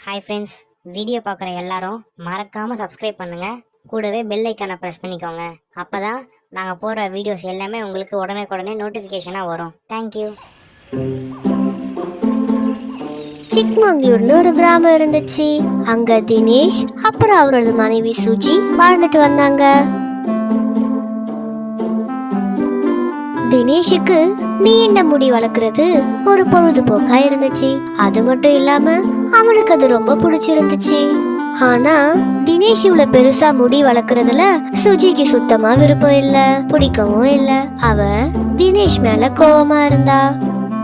Hi friends, video பார்க்குற எல்லாரும் மறக்காமல் சப்ஸ்கிரைப் பண்ணுங்கள். கூடவே பெல் ஐக்கானை ப்ரெஸ் பண்ணிக்கோங்க. அப்போ தான் நாங்கள் போடுற வீடியோஸ் எல்லாமே உங்களுக்கு உடனே நோட்டிஃபிகேஷனாக வரும். தேங்க்யூ. சிக்மங்களூர்னு ஒரு கிராமம் இருந்துச்சு. அங்க தினேஷ் அப்புறம் அவரோட மனைவி சுஜி வாழ்ந்துட்டு வந்தாங்க. தினேஷுக்கு நீண்ட முடி வளர்க்கறது ஒரு பொழுதுபோக்கா இருந்துச்சு. அது மட்டும் இல்லாம அவனுக்கு அது ரொம்ப பிடிச்சிருந்துச்சு. ஆனா தினேஷ் இவ்வளவு பெருசா முடி வளர்க்கறதுல சுஜிக்கு சுத்தமா விருப்பம் இல்ல, பிடிக்கவும் இல்ல. அவ தினேஷ் மேல கோவமா இருந்தா.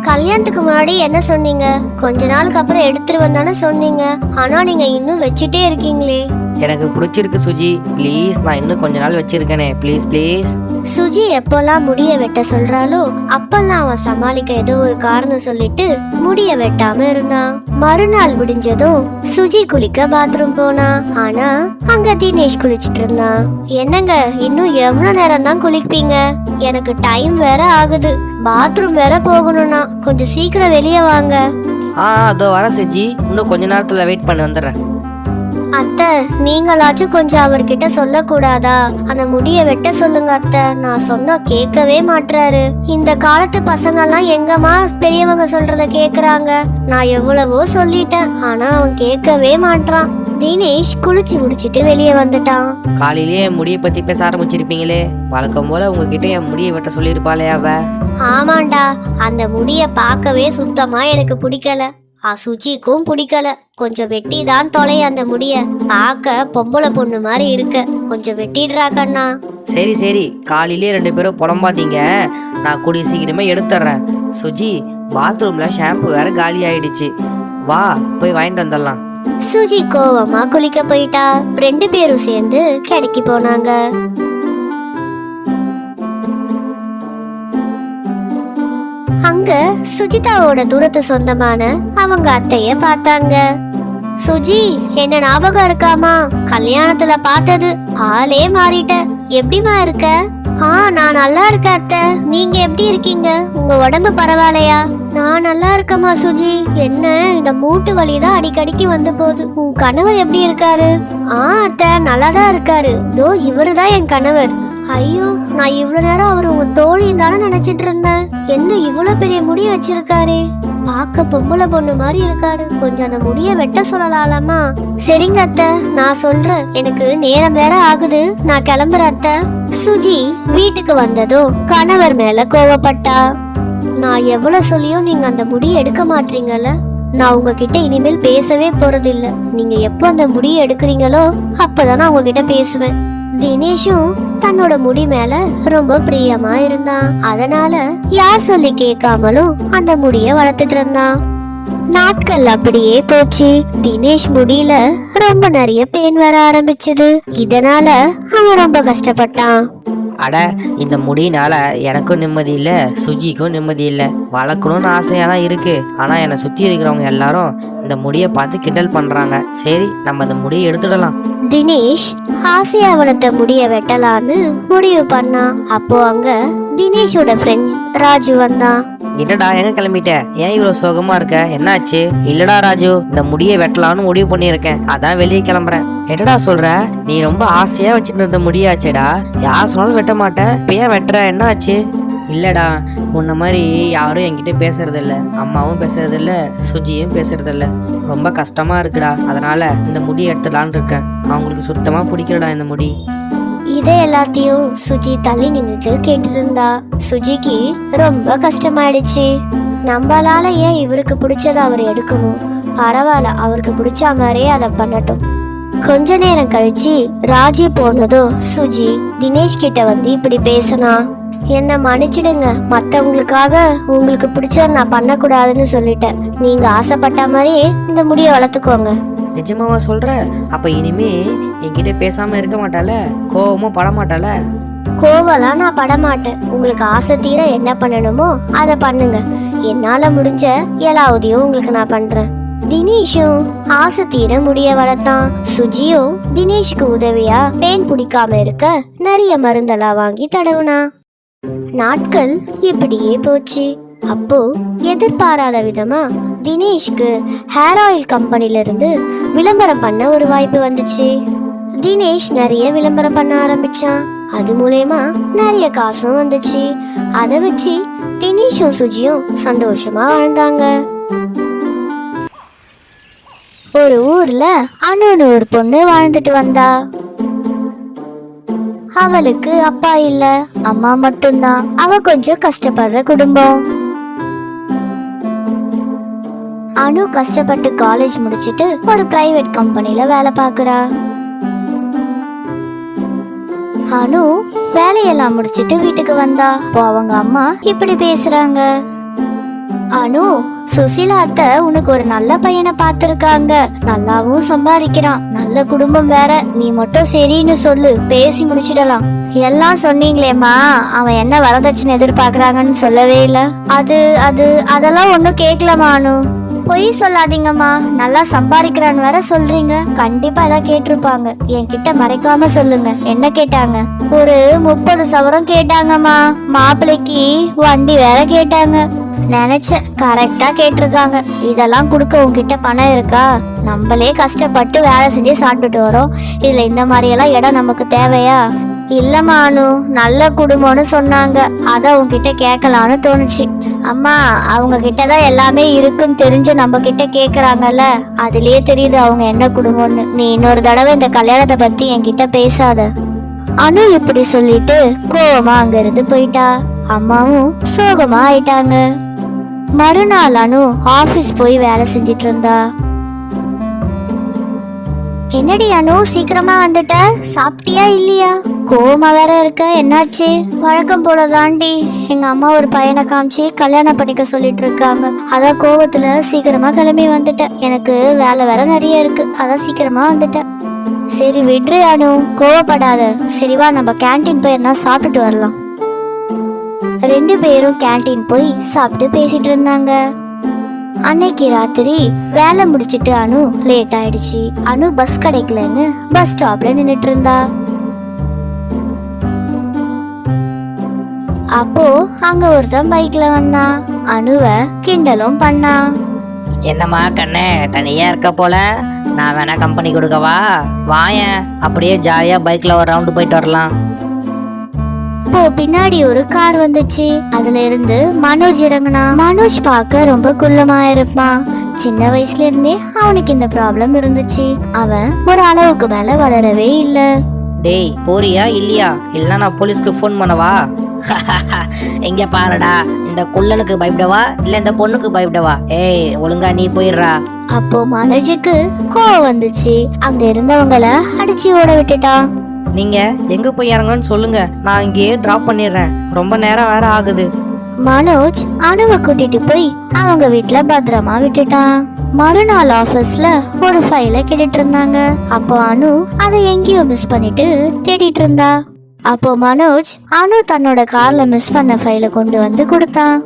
கல்யாணத்துக்கு முன்னாடி என்ன சொன்னீங்க? கொஞ்ச நாளுக்கு அப்புறம் எடுத்துருவேன் தானே சொன்னீங்க. ஆனா நீங்க இன்னும் வச்சுட்டே இருக்கீங்களே. எனக்கு பிடிச்சிருக்கு சுஜி, ப்ளீஸ். நான் இன்னும் கொஞ்ச நாள் வச்சிருக்கேனே, ப்ளீஸ் ப்ளீஸ். சுஜி எப்பெல்லாம் முடிய வெட்ட சொல்றாளோ அப்பெல்லாம் அவன் சமாளிக்க ஏதோ ஒரு காரணம் சொல்லிட்டு முடிய வெட்டாம இருந்தான். மறுநாள் முடிஞ்சதும் சுஜி குளிக்க பாத்ரூம் போனா. ஆனா அங்க தினேஷ் குளிச்சிட்டு இருந்தான். என்னங்க, இன்னும் எவ்வளவு நேரம் தான் குளிப்பீங்க? எனக்கு டைம் வேற ஆகுது, பாத்ரூம் வேற போகணும்னா கொஞ்சம் சீக்கிரம் வெளியே வாங்க. அதோ வர சுஜி, இன்னும் கொஞ்ச நேரத்துல வெயிட் பண்ணி வந்துடுறேன். அத்தை, நீங்களாச்சும் கொஞ்சம் அவர்கிட்ட சொல்ல கூடாதா? அந்த முடிய வெட்ட சொல்லுங்க அத்தை. நான் சொன்னா கேட்கவே மாட்டாரு. இந்த காலத்து பசங்க எல்லாம் எங்கம்மா பெரியவங்க சொல்றத கேக்குறாங்க? நான் எவ்வளவோ சொல்லிட்டேன், ஆனா அவன் கேட்கவே மாட்டான். தினேஷ் குளிச்சு முடிச்சிட்டு வெளியே வந்துட்டான். காலையிலேயே முடிய பத்தி பேச ஆரம்பிச்சிருப்பீங்களே, வழக்கம் போல உங்ககிட்ட என் முடிய வெட்ட சொல்லிருப்பாளே அவ. ஆமாண்டா, அந்த முடிய பார்க்கவே சுத்தமா எனக்கு பிடிக்கல. சுஜிக்கும் பிடிக்கல. கொஞ்சம் வெட்டி தான் தொலை அந்த முடிய. பார்க்க பொம்பளை பொண்ணு மாதிரி இருக்க, கொஞ்சம் வெட்டிடுறா கண்ணா. சரி சரி, காலையிலேயே 2 பேரும் புலம்பாதீங்க. நான் கூடிய சீக்கிரமே எடுத்துறேன். சுஜி, பாத்ரூம்ல ஷாம்பு வேற காலி ஆயிடுச்சு, வா போய் வாங்கிட்டு வந்துடலாம். சுஜி கோவமா குளிக்க போயிட்டா. 2 பேரும் சேர்ந்து கடைக்கு போனாங்க. அங்க சுஜிதாவோட தூரத்து சொந்தமான அவங்க அத்தைய பார்த்தாங்க. சுஜி, என்ன ஞாபகம் இருக்காமா? கல்யாணத்துல பார்த்தது. ஆளே மாறிட்ட, எப்படிமா இருக்க? நான் நல்லா இருக்கேன் அத்தை. நீங்க எப்படி இருக்கீங்க? உங்க உடம்பு பரவாயில்லையா? நான் நல்லா இருக்கமா சுஜி. என்ன இந்த மூட்டு வலிதான் அடிக்கடிக்கு வந்து போகுது. உன் கணவர் எப்படி இருக்காரு? அத்தை நல்லாதான் இருக்காரு. தோ இவருதான் என் கணவர். ஐயோ, நான் இவ்வளவு நேரம் அவர் உங்க தோழியும் தானே நினைச்சிட்டு இருந்தேன். என்ன இவ்வளவு பெரிய முடி வச்சிருக்காரு? பார்க்க பொம்பளை பொண்ணு மாதிரி இருக்காரு. கொஞ்சம் அந்த முடிய வெட்ட சொல்லலாமா? சரிங்க அத்தை, நான் சொல்றேன். எனக்கு நேரம் வேற ஆகுது, நான் கிளம்புறேன் அத்தை. சுஜி வீட்டுக்கு வந்ததும் கணவர் மேல கோவப்பட்டா. நான் எவ்வளவு சொல்லியும் நீங்க அந்த முடிய எடுக்க மாட்டீங்கல்ல. நான் உங்ககிட்ட இனிமேல் பேசவே போறது இல்ல. நீங்க எப்போ அந்த முடிய எடுக்கிறீங்களோ அப்பதான் நான் உங்ககிட்ட பேசுவேன். தினேஷும் தன்னோட முடி மேல ரொம்ப பிரியமா இருந்தான். அதனால யார் சொல்லி கேட்காமலும் அந்த முடிய வளர்த்துட்டு இருந்தான். நாட்கள் அப்படியே போச்சு. தினேஷ் முடியல ரொம்ப நிறைய பெயின் வர ஆரம்பிச்சது. இதனால அவன் ரொம்ப கஷ்டப்பட்டான். அட, இந்த முடியினால எனக்கும் நிம்மதி இல்ல, சுஜிக்கும் நிம்மதி இல்ல. வளர்க்கணும்னு ஆசையா தான் இருக்கு, ஆனா என்னை சுத்தி இருக்கிறவங்க எல்லாரும் இந்த முடிய பார்த்து கிண்டல் பண்றாங்க. சரி, நம்ம இந்த முடியை எடுத்துடலாம். தினேஷ் ஆசையா வளர்த்த முடிய வெட்டலான்னு முடிவு பண்ணான். அப்போ அங்க தினேஷோட ஃப்ரெண்ட் ராஜு வந்தான். என்னடா, எங்க கிளம்பிட்ட? ஏன் இவ்வளவு சோகமா இருக்க? என்னாச்சு? இல்லடா ராஜு, இந்த முடியை வெட்டலான்னு முடிவு பண்ணியிருக்கேன், அதான் வெளியே கிளம்புறேன். என்னடா சொல்ற? நீ ரொம்ப ஆசையா வச்சுட்டு இருந்த முடியாச்சேடா, யார் சொன்னாலும் வெட்ட மாட்டேன், இப்ப ஏன் வெட்டுற? என்ன ஆச்சு? இல்லடா, உன்ன மாதிரி யாரும் என்கிட்ட பேசுறது இல்ல, அம்மாவும் பேசுறது இல்ல, சுஜியும் பேசுறது இல்ல. ரொம்ப கஷ்டமா இருக்குடா, அதனால இந்த முடியை எடுத்துடலான்னு இருக்கேன். அவங்களுக்கு சுத்தமா பிடிக்கலடா இந்த முடி. இதை எல்லாத்தையும் சுஜி தள்ளி நின்னுட்டு கேட்டுட்டு இருந்தா. சுஜிக்கு ரொம்ப கஷ்டமாயிடுச்சு. நம்மளால ஏன் இவருக்கு பிடிச்சத அவர் எடுக்கணும்? பரவாயில்ல, அவருக்கு பிடிச்ச மாதிரியே அதை பண்ணட்டும். கொஞ்ச நேரம் கழிச்சு ராஜி போனதும் சுஜி தினேஷ் கிட்ட வந்து இப்படி பேசினா. என்ன மன்னிச்சிடுங்க, மற்றவங்களுக்காக உங்களுக்கு பிடிச்சத நான் பண்ணக்கூடாதுன்னு சொல்லிட்டேன். நீங்க ஆசைப்பட்ட மாதிரி இந்த முடியை வளர்த்துக்கோங்க. நிஜமாவா சொல்ற? அப்ப இனிமே என்கிட்ட பேசாம இருக்க மாட்டால, கோவமும் பட மாட்டால? கோவலாம் நான் படமாட்டேன். உங்களுக்கு ஆசை தீர என்ன பண்ணணுமோ அதை பண்ணுங்க. என்னால முடிஞ்ச எல்லாவதையும் உங்களுக்கு நான் பண்றேன். தினேஷும் ஆசை தீர முடிய வளர்த்தான். சுஜியும் தினேஷுக்கு உதவியா பேன் பிடிக்காம இருக்க நிறைய மருந்தெல்லாம் வாங்கி தடவுனா. நாட்கள் இப்படியே போச்சு. அப்போ எதிர்பாராத விதமா தினேஷ்க்கு ஹேர் ஆயில் கம்பெனில இருந்து விளம்பரம் பண்ண ஒரு வாய்ப்பு வந்துச்சு. தினேஷ் நிறைய விளம்பரம் பண்ண ஆரம்பிச்சான். அது மூலயமா நிறைய காசும் வந்துச்சு. அதை வச்சு தினேஷும் சுஜியும் சந்தோஷமா வாழ்ந்தாங்க. ஒரு ஊர்ல அனுன்னு ஒரு பொண்ணு வாழ்ந்துட்டு வந்தா. அவளுக்கு அப்பா இல்ல, அம்மா மட்டும்தான். அவ கொஞ்சம் கஷ்டப்படுற குடும்பம். அனு கஷ்டப்பட்டு காலேஜ் முடிச்சிட்டு ஒரு பிரைவேட் கம்பெனில வேலை பார்க்கறா. அனு வேலையெல்லாம் முடிச்சிட்டு வீட்டுக்கு வந்தா. அப்போ அவங்க அம்மா இப்படி பேசுறாங்க. அனு, சுசிலா அத்தை உனக்கு ஒரு நல்ல பையனை பார்த்திருக்காங்க. நல்லாவும் சம்பாதிக்கிறான், நல்ல குடும்பம் வேற. நீ மட்டும் சரின்னு சொல்லு, பேசி முடிச்சிடலாம். எல்லாம் சொன்னீங்களேம்மா, அவன் என்ன வரதட்சணை எதிர்பார்க்கறாங்கன்னு சொல்லவே இல்ல. அதெல்லாம் ஒன்னும் கேட்கலமா அனு. பொய் சொல்லாதீங்கம்மா, நல்லா சம்பாதிக்கிறான்னு வேற சொல்றீங்க. கண்டிப்பா ஏதாவது கேட்டிருப்பாங்க. என்கிட்ட மறைக்காம சொல்லுங்க, என்ன கேட்டாங்க? ஒரு 30 சவரம் கேட்டாங்கம்மா. மாப்பிள்ளைக்கு வண்டி வேற கேட்டாங்க. நினைச்சேன், கரெக்டா கேட்டிருக்காங்க. இதெல்லாம் கொடுக்க உங்ககிட்ட பணம் இருக்கா? நம்மளே கஷ்டப்பட்டு வேலை செஞ்சு சாப்பிட்டுட்டு வரோம். இதுல இந்த மாதிரி எல்லாம் இடம் நமக்கு தேவையா? இல்லம்மா அனு, நல்ல குடும்பம்னு சொன்னாங்க. அத உங்ககிட்ட கேட்கலான்னு தோணுச்சு. அம்மா, அவங்க கிட்டதான் எல்லாமே இருக்குன்னு தெரிஞ்சு நம்ம கிட்ட கேக்குறாங்கல்ல, அதுலயே தெரியுது அவங்க என்ன குடும்பம்னு. நீ இன்னொரு தடவை இந்த கல்யாணத்தை பத்தி என்கிட்ட பேசாத. அனு இப்படி சொல்லிட்டு கோவமா அங்க இருந்து போயிட்டா. அம்மாவும் சோகமா ஆயிட்டாங்க. மறுநாள் அனு ஆபீஸ் போய் வேலை செஞ்சிட்டு இருந்தா. என்னடி அனு, சீக்கிரமா வந்துட்ட? சாப்பிட்டியா இல்லையா? கோவமா வேற இருக்க, என்னாச்சு? வழக்கம் போலதாண்டி, எங்க அம்மா ஒரு பையனை காமிச்சு கல்யாணம் பண்ணிக்க சொல்லிட்டு இருக்காங்க. அதான் கோவத்துல சீக்கிரமா கிளம்பி வந்துட்டேன். எனக்கு வேலை வேற நிறைய இருக்கு, அதான் சீக்கிரமா வந்துட்டேன். சரி விட்ரு அனு, கோவப்படாத. சரிவா, நம்ம கேன்டீன் போய் என்ன சாப்பிட்டுட்டு வரலாம். 2 பேரும் கேன்டீன் போய் சாப்பிட்டு பேசிட்டு இருந்தாங்க. அன்னைக்கு ராத்திரி வேலை முடிச்சிட்டு அனு லேட் ஆயிடுச்சு. அனு பஸ் கிடைக்கலன்னு பஸ் ஸ்டாப்ல நின்னுட்டு இருந்தா. அப்போ அங்க ஒருத்தன் பைக்ல வந்தா. அனுவ கிண்டலும் பண்ணா. என்னம்மா கண்ணே, தனியா இருக்க போல? நான் வேணா கம்பெனி கொடுக்கவா? வாயேன், அப்படியே ஜாலியா பைக்ல ஒரு ரவுண்டு போயிட்டு வரலாம். அப்போ பின்னாடி ஒரு கார் வந்துச்சு. அதுல இருந்து மனோஜ் இறங்குனா. மனோஜ் பார்க்க ரொம்ப குள்ளமா இருப்பான். சின்ன வயசுல இருந்தே அவனுக்கு இந்த ப்ராப்ளம் இருந்துச்சு. அவன் ஒரு அளவுக்கு மேல வளரவே இல்ல. டேய், போறியா இல்லையா? இல்ல நான் போலீஸ்க்கு ஃபோன் பண்ணவா? எங்க பாருடா, இந்த குள்ளனுக்கு பயப்படவா இல்ல இந்த பொண்ணுக்கு பயப்படவா? ஏய், ஒழுங்கா நீ போயிடுறா. அப்போ மனோஜுக்கு கோவம் வந்துச்சு. அங்க இருந்தவங்கள அடிச்சு ஓட விட்டுட்டான். நீங்க எங்க போய் இறங்கன்னு சொல்லுங்க, நான் இங்கேயே டிராப் பண்ணிடுறேன். ரொம்ப நேரம் வேற ஆகுது. மனோஜ் அனுவை கூட்டிட்டு போய் அவங்க வீட்டுல பத்திரமா விட்டுட்டான். மறுநாள் ஆபீஸ்ல ஒரு ஃபைலை கேட்டுட்டு இருந்தாங்க. அப்போ அனு அதை எங்கேயோ மிஸ் பண்ணிட்டு தேடிட்டு இருந்தா. அப்போ மனோஜ் அனு தன்னோட கார்ல மிஸ் பண்ண ஃபைலை கொண்டு வந்து கொடுத்தான்.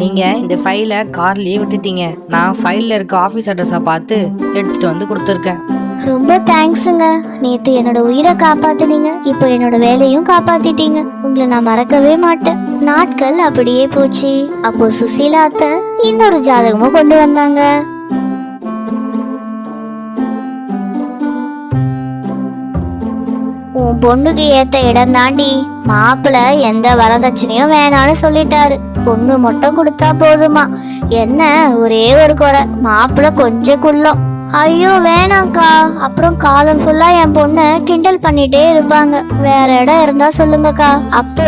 நீங்க இந்த ஃபைலை கார்லயே விட்டுட்டீங்க. நான் ஃபைல்ல இருக்க ஆபீஸ் அட்ரஸை பார்த்து எடுத்துட்டு வந்து கொடுத்துருக்கேன். ரொம்ப தேங்க்ஸுங்க. நேத்து என்னோட உயிரை காப்பாத்துனீங்க, இப்போ என்னோட வேலையும் காப்பாத்திட்டீங்க. உங்களை நான் மறக்கவே மாட்டேன். நாட்கள் அப்படியே போச்சு. அப்போ சுசீலா அத்தை இன்னொரு ஜாதகமும் கொண்டு வந்தாங்க. உன் பொண்ணுக்கு ஏத்த இடம் தாண்டி. மாப்பிள்ள எந்த வரதட்சணையும் வேணான்னு சொல்லிட்டாரு. பொண்ணு மட்டும் கொடுத்தா போதுமா. என்ன ஒரே ஒரு குறை, மாப்பிள்ள கொஞ்சம் குள்ளம். ஐயோ வேணாம்க்கா, அப்புறம் காலம் ஃபுல்லா என் பொண்ணை கிண்டல் பண்ணிட்டே இருப்பாங்க. வேற இடம் இருந்தா சொல்லுங்கக்கா. அப்போ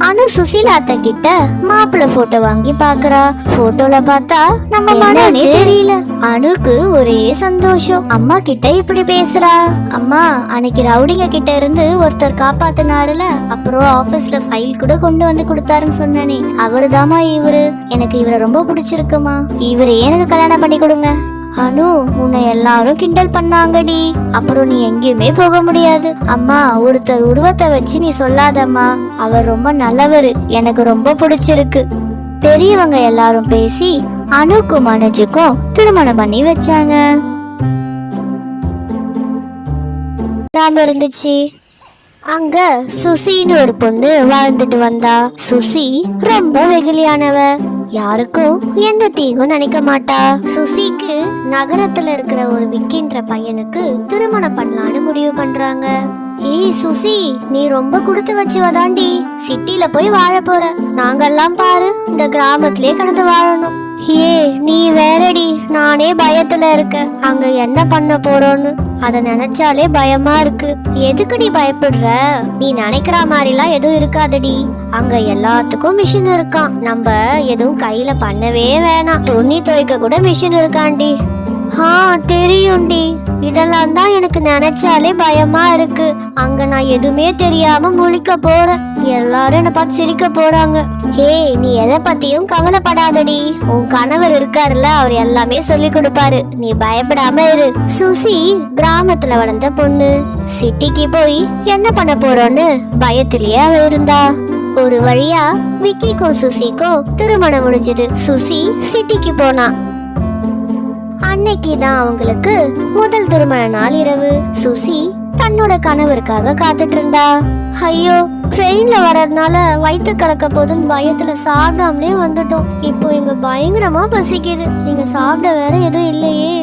அனு சுசீலா அத்தை கிட்ட மாப்பிள்ளை போட்டோ வாங்கி பாக்குறா. போட்டோல பார்த்தா நம்ம மனோஜ் தெரியல. அனுக்கு ஒரே சந்தோஷம். அம்மா கிட்ட இப்படி பேசுறா. அம்மா, அன்னைக்கு ரவுடிங்க கிட்ட இருந்து ஒருத்தர் காப்பாத்தினாருல, அப்புறம் ஆபீஸ்ல ஃபைல் கூட கொண்டு வந்து கொடுத்தாருன்னு சொன்னனே, அவருதாமா இவரு. எனக்கு இவரை ரொம்ப பிடிச்சிருக்குமா. இவரையே எனக்கு கல்யாணம் பண்ணி கொடுங்க. அனு, உன்னை எல்லாரும் கிண்டல் பண்ணாங்கடி, அப்புறம் நீ எங்கேயுமே போக முடியாது. அம்மா, ஒருத்தர் உருவத்தை வச்சு நீ சொல்லாதம்மா. அவர் ரொம்ப நல்லவரு, எனக்கு ரொம்ப பிடிச்சிருக்கு. பெரியவங்க எல்லாரும் பேசி அனுக்கும் மனோஜுக்கும் திருமணம் பண்ணி வச்சாங்க. நாம இருந்துச்சு. அங்க சுசின்னு ஒரு பொண்ணு வாழ்ந்துட்டு வந்தா. சுசி ரொம்ப வெகுளியானவ, யாருக்கும் எந்த தீங்கும் நினைக்க மாட்டா. சுசிக்கு நகரத்துல இருக்கிற ஒரு விக்கின்ற பையனுக்கு திருமணம் பண்ணலான்னு முடிவு பண்றாங்க. ஏய் சுசி, நீ ரொம்ப கொடுத்து வச்சுவதாண்டி. சிட்டில போய் வாழ போற, நாங்கெல்லாம் பாரு இந்த கிராமத்திலே கடந்து வாழணும். ஏ நீ வேறடி, நானே பயத்துல இருக்க. அங்க என்ன பண்ண போறோன்னு அத நினைச்சாலே பயமா இருக்கு. எதுக்குடி பயப்படுற? நீ நினைக்கிற மாதிரிலாம் எதுவும் இருக்காதடி. அங்க எல்லாத்துக்கும் மிஷின் இருக்கான். நம்ம எதுவும் கையில பண்ணவே வேணாம். துணி துவைக்க கூட மிஷின் இருக்காண்டி. தெரியும்டி. இதெல்லாம் தான் எனக்கு நினைச்சாலே பயமா இருக்கு. அங்க நான் எதுவுமே தெரியாம முழிக்க போறேன். எல்லாரும் என்ன பார்த்து சிரிக்க போறாங்க. நீ எதை பத்தியும் கவலைப்படாதடி. உன் கணவர் இருக்காருல்ல, அவர் எல்லாமே சொல்லி கொடுப்பாரு. நீ பயப்படாம இரு. சுசி கிராமத்துல வளர்ந்த பொண்ணு. சிட்டிக்கு போய் என்ன பண்ண போறோன்னு பயத்திலேயே அவ இருந்தா. ஒரு வழியா விக்கிக்கும் சுசிக்கும் திருமணம் முடிஞ்சது. சுசி சிட்டிக்கு போனா. அன்னைக்கு தான் அவங்களுக்கு முதல் திருமண நாள் இரவு. சுசி தன்னோட கணவருக்காக காத்துட்டு இருந்தா. ஐயோ, ட்ரெயின்ல வர்றதுனால வயிற்று கலக்க போதுன்னு பயத்துல சாப்பிடாமலே வந்துட்டோம். இப்போ எங்க பயங்கரமா பசிக்குது. நீங்க சாப்பிட வேற எதுவும் இல்லையே.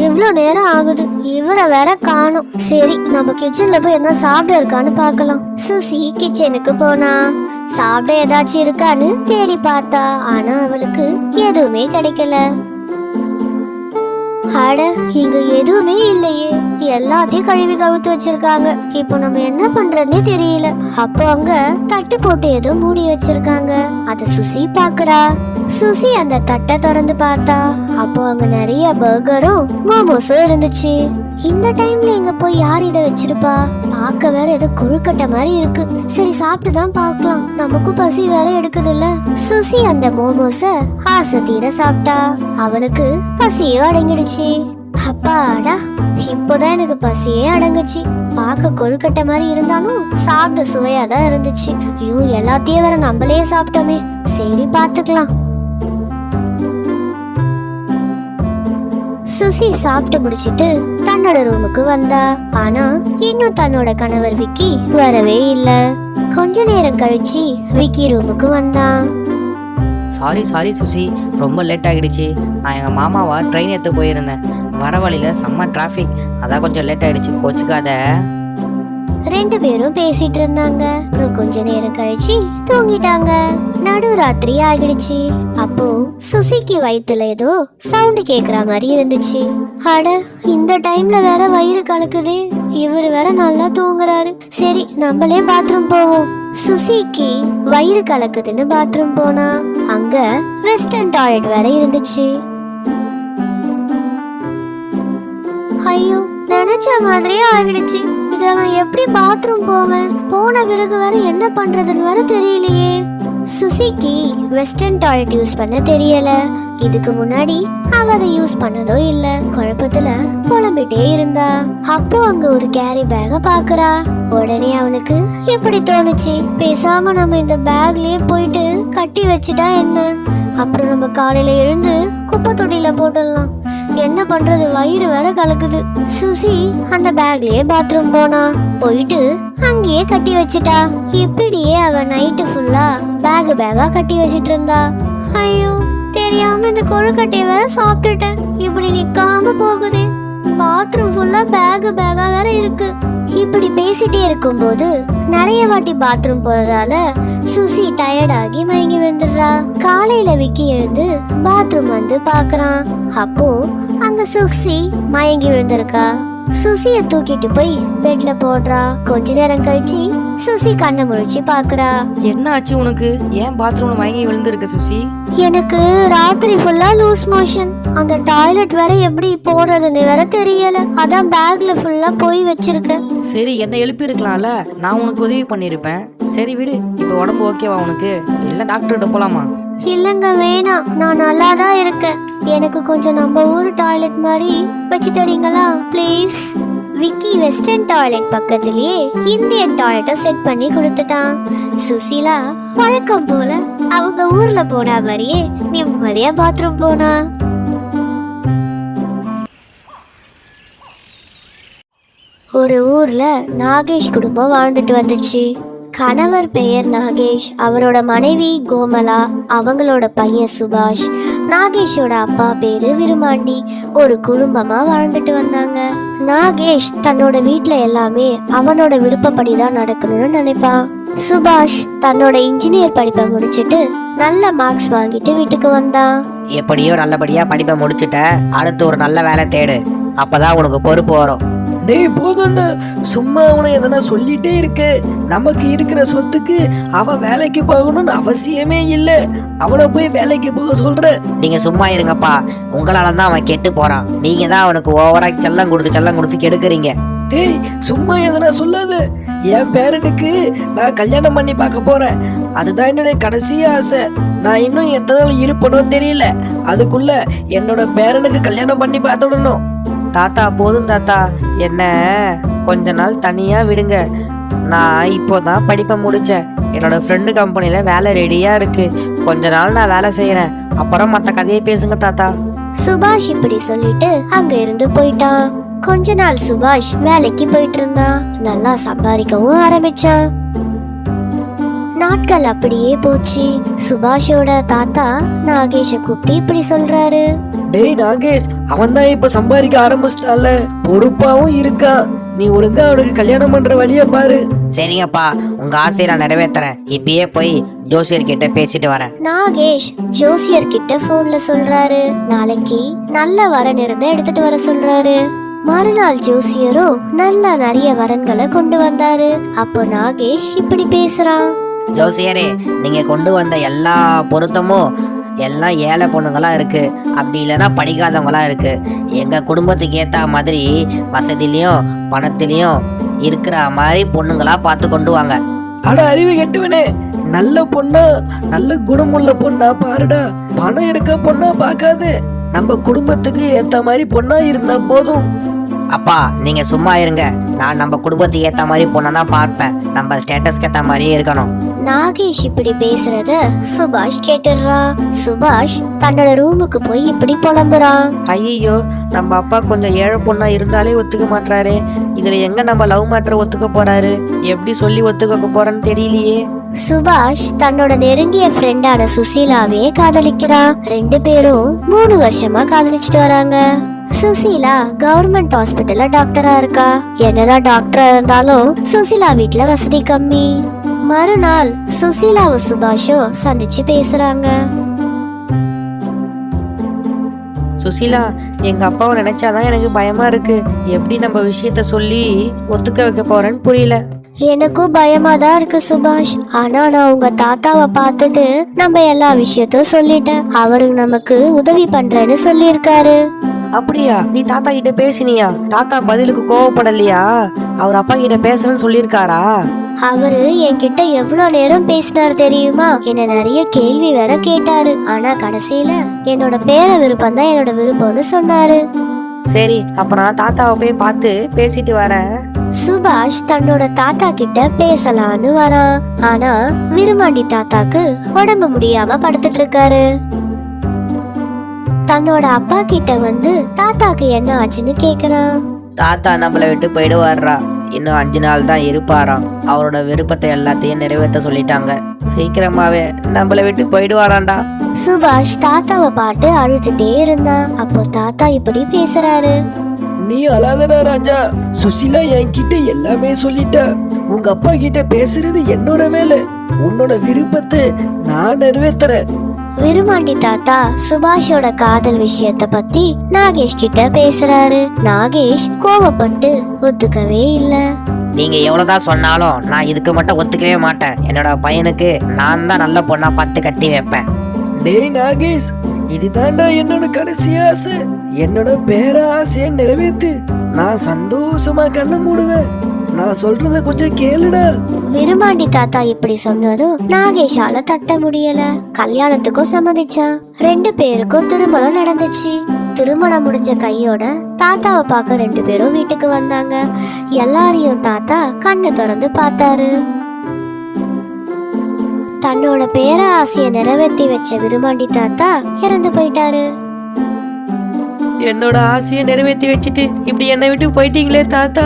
எவ்வளவு நேரம் ஆகுது, இவரை வேற காணோம். சரி, நம்ம கிச்சன்ல போய் என்ன சாப்பிட இருக்கான்னு பார்க்கலாம். சுசி கிச்சனுக்கு போனா. சாப்பிட ஏதாச்சும் இருக்கான்னு தேடி பார்த்தா. ஆனா அவளுக்கு எதுவுமே கிடைக்கல. அட, இங்க எதுவுமே இல்லையே. எல்லாத்தையும் கழுவி கவுத்து வச்சிருக்காங்க. இப்போ நம்ம என்ன பண்றதுன்னே தெரியல. அப்போ அங்க தட்டு போட்டு ஏதோ மூடி வச்சிருக்காங்க. அத சுசி பாக்குறா. சுசி அந்த தட்டை திறந்து பார்த்தா. அப்போ அங்க நிறைய பர்கரும் மோமோஸும் இருந்துச்சு. இந்த டைம்ல எங்க போய் யார் இதை வச்சிருப்பா? பார்க்க வேற ஏதோ கொழுக்கட்டை மாதிரி இருக்கு. சரி, சாப்பிட்டுதான் பார்க்கலாம். நமக்கும் பசி வேற எடுக்குதுல்ல. சுசி அந்த மோமோஸ ஆசை தீர சாப்பிட்டா. அவளுக்கு பசியே அடங்கிடுச்சு. அப்பாடா, இப்போதான் எனக்கு பசியே அடங்குச்சு. பார்க்க கொழுக்கட்டை மாதிரி இருந்தாலும் சாப்பிட சுவையாதான் இருந்துச்சு. ஐயோ, எல்லாத்தையும் வேற நம்மளே சாப்பிட்டோமே. சரி, பாத்துக்கலாம். சுசி சாப்பிட்டு முடிச்சிட்டு தன்னோட ரூமுக்கு வந்தா. ஆனா இன்னும் தன்னோட கணவர் விக்கி வரவே இல்ல. கொஞ்ச நேரம் கழிச்சு விக்கி ரூமுக்கு வந்தான். சாரி சுசி, ரொம்ப லேட் ஆகிடுச்சு. நான் எங்கள் மாமாவா ட்ரெயின் எடுத்து போயிருந்தேன். வர வழியில் செம்ம டிராஃபிக், அதான் கொஞ்சம் லேட் ஆகிடுச்சு, கோச்சுக்காத. ரெண்டு பேரும் பேசிட்டு இருந்தாங்க. அப்புறம் கொஞ்ச நேரம் கழிச்சு தூங்கிட்டாங்க. நடுராத்திரி ஆகிடுச்சு. அப்போ சுசிக்கு வயித்துல ஏதோ சவுண்ட் கேக்குற மாதிரி இருந்துச்சு. அட, இந்த டைம்ல வேற வயிறு கலக்குதே. இவரு வேற நல்லா தூங்குறாரு. சரி, நம்மளே பாத்ரூம் போவோம். சுசிக்கு வயிறு கலக்குதுன்னு பாத்ரூம் போனா. அங்க வெஸ்டர்ன் டாய்லெட் வேற இருந்துச்சு. ஐயோ, நினைச்ச மாதிரியே ஆகிடுச்சு. இதுல நான் எப்படி பாத்ரூம் போவேன்? போன பிறகு வேற என்ன பண்றதுன்னு வேற தெரியலையே. சுசிக்கு வெஸ்டர்ன் டாய்லெட் யூஸ் பண்ண தெரியல. இதுக்கு முன்னாடி அவ அதை யூஸ் பண்ணதோ இல்ல. குழப்பத்துல புலம்பிட்டே இருந்தா. அப்போ அங்க ஒரு கேரி பேக பாக்குறா. உடனே அவளுக்கு எப்படி தோணுச்சு, பேசாம நம்ம இந்த பேக்லயே போயிட்டு கட்டி வச்சுட்டா என்ன? அப்புறம் நம்ம காலையில எழுந்து குப்பை தொட்டியில போட்டுடலாம். என்ன பண்றது, வயிறு வேற கலக்குது. சுசி அந்த பேக்லயே பாத்ரூம் போனா. போயிட்டு அங்கேயே கட்டி வச்சுட்டா. இப்படியே அவ நைட்டு ஃபுல்லா பேகா கட்டி வச்சிட்டு இருந்தா. ஐயோ, தெரியாம இந்த கொழுக்கட்டையை வேற சாப்பிட்டுட்டேன். இப்படி நிக்காம போகுதே. பாத்ரூம் ஃபுல்லா பேகா வேற இருக்கு. இப்படி பேசிட்டே இருக்கும்போது நிறைய வாட்டி பாத்ரூம் போறதால சுசி டயர்ட் ஆகி மயங்கி விழுந்துடுறா. காலையில விக்கி எழுந்து பாத்ரூம் வந்து பாக்குறான். அப்போ அங்க சுசி மயங்கி விழுந்திருக்கா. சுசிய தூக்கிட்டு போய் பெட்ல போடுறா. கொஞ்ச நேரம் கழிச்சு சுசி கண்ணை முழிச்சு பாக்குறா. என்ன ஆச்சு உனக்கு? ஏன் பாத்ரூம்ல மயங்கி விழுந்திருக்க சுசி? எனக்கு ராத்திரி ஃபுல்லா லூஸ் மோஷன். அந்த டாய்லெட் வேற எப்படி போறதுன்னு வேற தெரியல. அதான் பேக்ல ஃபுல்லா போய் வச்சிருக்கேன். சரி, என்ன எழுப்பி இருக்கலாம்ல, நான் உனக்கு உதவி பண்ணிருப்பேன். சரி விடு, இப்போ உடம்பு ஓகேவா உனக்கு? இல்ல டாக்டர்கிட்ட போலாமா? இல்லங்க, வேணாம், நான் நல்லா தான் இருக்கேன். எனக்கு கொஞ்சம் நம்ம ஊர் டாய்லெட் மாதிரி வச்சு தரீங்களா ப்ளீஸ்? விக்கி வெஸ்டர்ன் டாய்லெட் பக்கத்திலேயே இந்தியன் டாய்லெட்டை செட் பண்ணி கொடுத்துட்டான். சுசீலா வழக்கம் போல அவங்க ஊர்ல போனா மாதிரியே நிம்மதியா பாத்ரூம் போனா. ஒரு ஊர்ல நாகேஷ் குடும்பம் வாழ்ந்துட்டு வந்துச்சு. கணவர் பெயர் நாகேஷ், அவரோட மனைவி கோமலா, அவங்களோட பையன் சுபாஷ். நாகேஷோட அப்பா பேரு விருமாண்டி. ஒரு குடும்பமா வாழ்ந்துட்டு வந்தாங்க. நாகேஷ் தன்னோட வீட்ல எல்லாமே அவனோட விருப்பப்படி தான் நடக்கணும்னு நினைப்பான். சுபாஷ் தன்னோட இன்ஜினியர் படிப்பை முடிச்சிட்டு நல்ல மார்க்ஸ் வாங்கிட்டு வீட்டுக்கு வந்தான். எப்படியோ நல்லபடியா படிப்பை முடிச்சுட்ட, அடுத்து ஒரு நல்ல வேலை தேடு, அப்பதான் உனக்கு பொறுப்பு வரும். டேய் போதும்டா, சும்மா அவனை எதனா சொல்லிட்டே இருக்க. நமக்கு இருக்கிற சொத்துக்கு அவன் வேலைக்கு போகணும்னு அவசியமே இல்லை. அவனை போய் வேலைக்கு போக சொல்ற. நீங்க சும்மா இருங்கப்பா, உங்களால தான் அவன் கெட்டு போறான். நீங்க தான் அவனுக்கு ஓவரா செல்லம் கொடுத்து கெடுக்குறீங்க. டேய் சும்மா எதனா சொல்லாத. என் பேரனுக்கு நான் கல்யாணம் பண்ணி பார்க்க போறேன். அதுதான் என்னுடைய கடைசி ஆசை. நான் இன்னும் எத்தனை நாள் இருப்பனோ தெரியல. அதுக்குள்ள என்னோட பேரனுக்கு கல்யாணம் பண்ணி பார்த்துடணும். தாத்தா போதும் தாத்தா, என்ன கொஞ்ச நாள் தனியா விடுங்க. நான் இப்போதான் படிப்பை முடிச்சேன். என்னோட ஃப்ரெண்டு கம்பெனில வேலை ரெடியா இருக்கு. கொஞ்ச நாள் நான் வேலை செய்யறேன், அப்புறம் மத்த கதையை பேசுங்க தாத்தா. சுபாஷ் இப்படி சொல்லிட்டு அங்க இருந்து போயிட்டான். கொஞ்ச நாள் சுபாஷ் வேலைக்கு போயிட்டு இருந்தான். நல்லா சம்பாதிக்கவும் ஆரம்பிச்சான். நாட்கள் அப்படியே போச்சு. சுபாஷோட தாத்தா நாகேஷ கூப்பிட்டு இப்படி சொல்றாரு. டேய் நாகேஷ், அவன் தான் இப்ப சம்பாதிக்க ஆரம்பிச்சிட்டால, பொறுப்பாவும் இருக்கா. நீ ஒழுங்கா அவனுக்கு கல்யாணம் பண்ற வழிய பாரு. சரிங்கப்பா, உங்க ஆசையை நான் நிறைவேற்றுறேன். இப்பயே போய் ஜோசியர் கிட்ட பேசிட்டு வரேன். நாகேஷ் ஜோசியர் கிட்ட போன்ல சொல்றாரு. நாளைக்கு நல்ல வரன் இருந்தா எடுத்துட்டு வர சொல்றாரு. மறுநாள் ஜோசியரும் நல்ல நிறைய வரன்களை கொண்டு வந்தாரு. அப்போ நாகேஷ் இப்படி பேசுறான். ஜோசியரே, நீங்க கொண்டு வந்த எல்லா பொருத்தமும் எல்லாம் ஏழை பொண்ணுங்களா இருக்கு, அப்படி இல்லைன்னா படிக்காதவங்களா இருக்கு. எங்க குடும்பத்துக்கு ஏத்த மாதிரி வசதியிலையும் பணத்திலையும் இருக்கிற மாதிரி பொண்ணுங்களா பார்த்து கொண்டு வாங்க. அட அறிவு கெட்டுவனே, நல்ல பொண்ணா நல்ல குணமுள்ள பொண்ணா பாருடா. பணம் இருக்க பொண்ணா பார்க்காது. நம்ம குடும்பத்துக்கு ஏத்த மாதிரி பொண்ணா இருந்தா போதும். அப்பா நீங்க சும்மா இருங்க. நான் நம்ம குடும்பத்துக்கு ஏத்த மாதிரி பொண்ணை தான் பார்ப்பேன். நம்ம ஸ்டேட்டஸ்க்கு ஏத்த மாதிரியே இருக்கணும். நாகேஷ் இப்படி பேசுறத சுபாஷ் கேட்டுறான். சுபாஷ் தன்னோட ரூமுக்கு போய் இப்படி புலம்புறான். ஐயோ, நம்ம அப்பா கொஞ்சம் ஏழை பொண்ணா இருந்தாலே ஒத்துக்க மாட்டாரு. இதுல எங்க நம்ம லவ் மேட்டர் ஒத்துக்க போறாரு? எப்படி சொல்லி ஒத்துக்க போறேன்னு தெரியலையே. சுபாஷ் தன்னோட நெருங்கிய ஃப்ரெண்டான சுசீலாவே காதலிக்கிறான். 2 பேரும் 3 வருஷமா காதலிச்சுட்டு வராங்க. சுசீலா கவர்மெண்ட் ஹாஸ்பிட்டல்ல டாக்டரா இருக்கா. என்னதான் டாக்டரா இருந்தாலும் சுசீலா வீட்ல வசதி கம்மி. மறுநாள் சுசீலாவும் சுபாஷும் சந்திச்சு பேசுறாங்க. சுசீலா, எங்க அப்பாவை நினைச்சாதான் எனக்கு பயமா இருக்கு. எப்படி நம்ம விஷயத்த சொல்லி ஒத்துக்க வைக்க போறேன்னு புரியல. எனக்கும் பயமா தான் இருக்கு சுபாஷ். ஆனா நான் உங்க தாத்தாவை பார்த்துட்டு நம்ம எல்லா விஷயத்தையும் சொல்லிட்டேன். அவரு நமக்கு உதவி பண்றேன்னு சொல்லியிருக்காரு. அப்படியா? நீ தாத்தா கிட்ட பேசினியா? தாத்தா பதிலுக்கு கோவப்படலையா? அவர் அப்பா கிட்ட பேசுறேன்னு சொல்லியிருக்காரா? அவரு என்கிட்ட எவ்வளவு நேரம் பேசினார் தெரியுமா? என்ன நிறைய கேள்வி வேற கேட்டாரு. ஆனா கடைசியில என்னோட பேர விருப்பம் தான் என்னோட விருப்பம்னு சொன்னாரு. சரி, அப்ப நான் தாத்தாவை போய் பார்த்து பேசிட்டு வரேன். சுபாஷ் தன்னோட தாத்தா கிட்ட பேசலான்னு வரான். ஆனா விருமாண்டி தாத்தாக்கு உடம்பு முடியாம படுத்துட்டு இருக்காரு. தன்னோட அப்பா கிட்ட வந்து தாத்தாக்கு என்ன ஆச்சுன்னு கேக்குறான். தாத்தா நம்மளை விட்டு போயிடுவாரா? இன்னும் 5 நாள் தான் இருப்பாராம். அவரோட விருப்பத்தை எல்லாத்தையும் நிறைவேற்ற சொல்லிட்டாங்க. சீக்கிரமாவே நம்மளை விட்டு போயிடுவாராண்டா. சுபாஷ் தாத்தாவை பாட்டு அழுதுட்டே இருந்தான். அப்போ தாத்தா இப்படி பேசுறாரு. நீ அழாதடா ராஜா. சுசீலா என்கிட்ட எல்லாமே சொல்லிட்டா. உங்க அப்பா கிட்ட பேசுறது என்னோட வேலை. உன்னோட விருப்பத்தை நான் நிறைவேற்றுறேன். விருமாண்டி தாத்தா சுபாஷோட காதல் விஷயத்த பத்தி நாகேஷ் கிட்ட பேசுறாரு. நாகேஷ் கோவப்பட்டு ஒத்துக்கவே இல்ல. நீங்க எவ்வளவுதான் சொன்னாலும் நான் இதுக்கு மட்டும் ஒத்துக்கவே மாட்டேன். என்னோட பையனுக்கு நான் தான் நல்ல பொண்ணா பார்த்து கட்டி வைப்பேன். டேய் நாகேஷ், இதுதான்டா என்னோட கடைசி ஆசை. என்னோட பேர ஆசையை நிறைவேற்று. நான் சந்தோஷமா கண்ணை மூடுவேன். நான் சொல்றத கொஞ்சம் கேளுடா. விருமாண்டி தாத்தா இப்படி சொன்னதும் நாகேஷால தட்ட முடியல. கல்யாணத்துக்கும் சம்மதிச்சான். 2 பேருக்கும் திருமணம் நடந்துச்சு. திருமணம் முடிஞ்ச கையோட தாத்தாவை பார்க்க 2 பேரும் வீட்டுக்கு வந்தாங்க. எல்லாரையும் தாத்தா கண்ணு திறந்து பார்த்தாரு. தன்னோட பேர ஆசைய நிறைவேற்றி வச்ச விருமாண்டி தாத்தா இறந்து போயிட்டாரு. என்னோட ஆசையை நிறைவேற்றி வச்சுட்டு இப்படி என்னை விட்டு போயிட்டீங்களே தாத்தா.